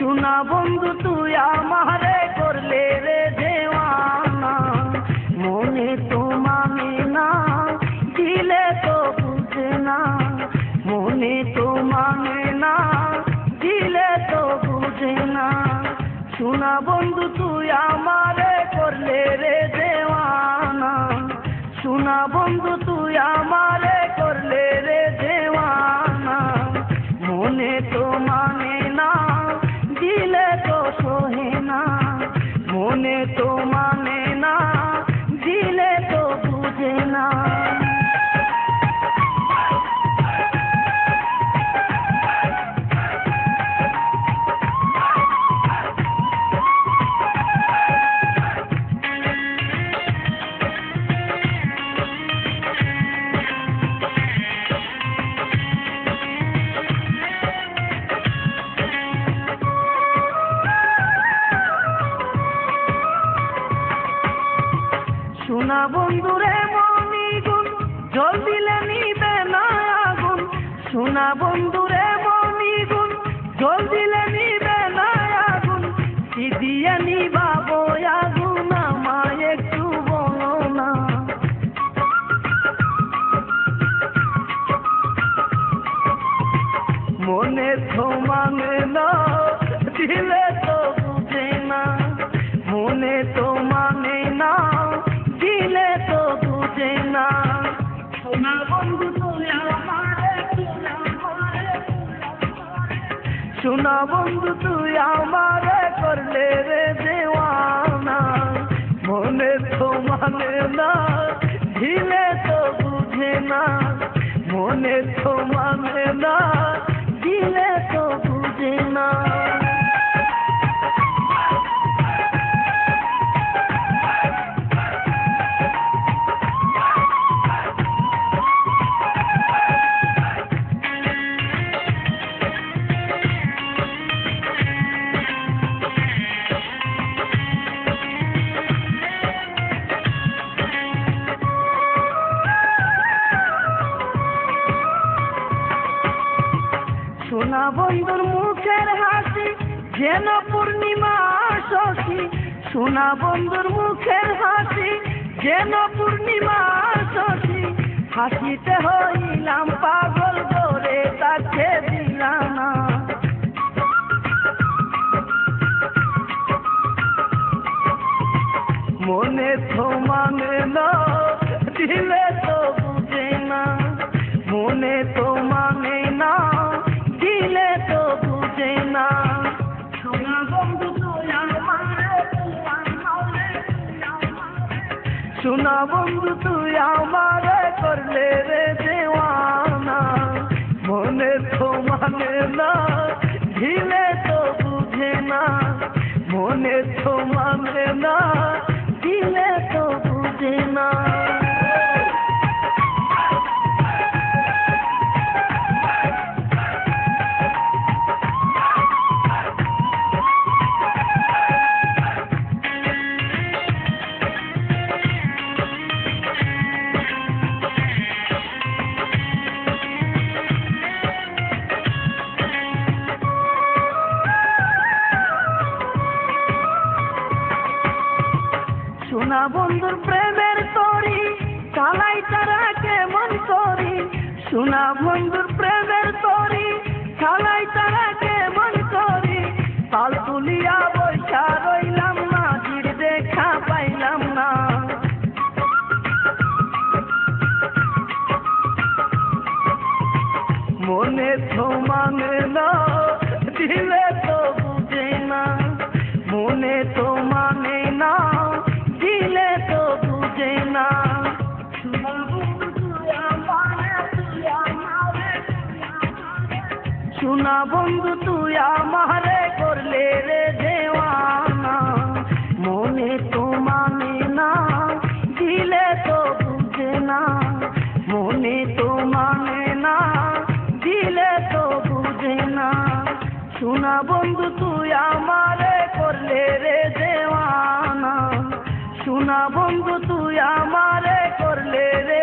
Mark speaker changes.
Speaker 1: শোনা বন্ধু তুই আমারে করলে রে দেওয়ানা, মনে তো মানে না দিলে তো বুঝে না, মনে তো মানে না দিলে তো বুঝে না। শোনা বন্ধু তুই আমারে করলে রে দেওয়ানা, শোনা বন্ধু তুই আমারে করলে রে দেওয়ানা, মনে তো মানে না দিলে তো সহে না, মনে তো মানে না দিলে তো বুঝে না। শোনা বন্ধুরে মনি গুণ জল দিলে নিবে না আগুন, শোনা বন্ধুরে মনি গুণ জল দিলে নিবে না আগুন, কি দিয়ে নিবাবো আগুন আমায় একটু বলো না। মনে তো মানে না দিলে তো বুঝে না, মনে তো মানে না দিলে তো বুঝে না। শোনা বন্ধু তুই আমারে, শোনা বন্ধু তুই আমারে করলে রে দেওয়ানা, মনে তো মানে না দিলে তো বুঝে না, মনে তো মানে না দিলে তো বুঝে না। শোনা বন্ধুর মুখের হাসি যেন পূর্ণিমা শশী, শোনা বন্ধুর মুখের হাসি যেন পূর্ণিমা শশী, হাসিতে হইলাম পাগল করে তাকে দিলাম না। মনে তো মানে না দিলে তো বুঝে না, মনে তো মানে না দিলে তো বুঝে না। শোনা বন্ধু তুই আমারে, শোনা বন্ধু তুই আমারে করলে রে দেওয়ানা, মনে তো মানে না দিলে তো বুঝে না, মনে তো মানে না দিলে তো বুঝে না। শোনা বন্ধুর প্রেমের তরি চালাই তারা কেমন করি, শোনা বন্ধুর প্রেমের তরি চালাই তারা কেমন করি, তাল তুলিয়া বৈশা রইলাম না জির দেখা পাইলাম না। মনে তো মানে না দিলে তো বুঝে না, মনে তো মানে না দিলে তো বুঝে না। শোনা বন্ধু তুই আমারে করলে রে দেওয়ানা, মনে তো মানে না দিলে তো বুঝে না, মনে তো মানে না দিলে তো বুঝে না। শোনা বন্ধু তুই আমারে করলে রে দেওয়ানা, শোনা বন্ধু তুই আমারে করলে রে